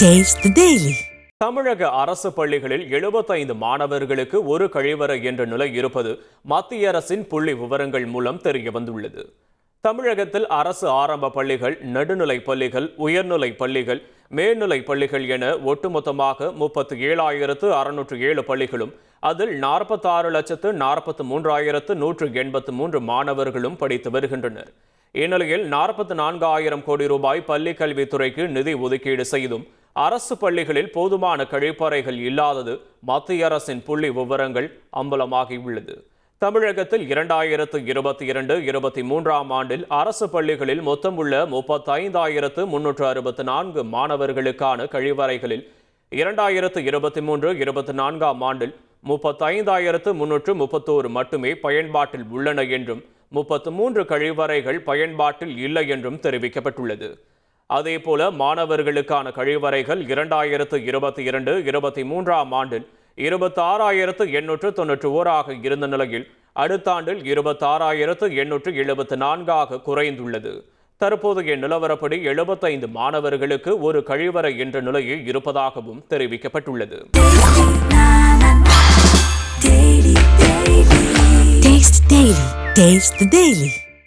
Taste the Daily. தமிழக அரசு பள்ளிகளில் 75 மாணவர்களுக்கு ஒரு கழிவறை என்ற நிலை இருப்பது மத்திய அரசின் புள்ளி விவரங்கள் மூலம் தெரிய வந்துள்ளது. தமிழகத்தில் அரசு ஆரம்ப பள்ளிகள், நடுநிலை பள்ளிகள், உயர்நிலை பள்ளிகள், மேல்நிலை பள்ளிகள் என ஒட்டுமொத்தமாக 37,607 பள்ளிகளும் அதில் 46,43,183 மாணவர்களும் படித்து வருகின்றனர். இந்நிலையில் 44,000 கோடி ரூபாய் பள்ளி கல்வித்துறைக்கு நிதி ஒதுக்கீடு செய்தும் அரசு பள்ளிகளில் போதுமான கழிப்பறைகள் இல்லாதது மத்திய அரசின் புள்ளி விவரங்கள் அம்பலமாகியுள்ளது. தமிழகத்தில் 2022-23 ஆண்டில் அரசு பள்ளிகளில் மொத்தம் உள்ள 35,364 மாணவர்களுக்கான கழிவறைகளில் 2023-24 ஆண்டில் 35,331 மட்டுமே பயன்பாட்டில் உள்ளன என்றும் 33 கழிவறைகள் பயன்பாட்டில் இல்லை என்றும் தெரிவிக்கப்பட்டுள்ளது. அதேபோல மாணவர்களுக்கான கழிவறைகள் 2022-23 ஆண்டில் 26,891 இருந்த நிலையில் அடுத்த ஆண்டில் 26,874 குறைந்துள்ளது. தற்போதைய நிலவரப்படி 75 மாணவர்களுக்கு ஒரு கழிவறை என்ற நிலையில் இருப்பதாகவும் தெரிவிக்கப்பட்டுள்ளது. Taste the Daily.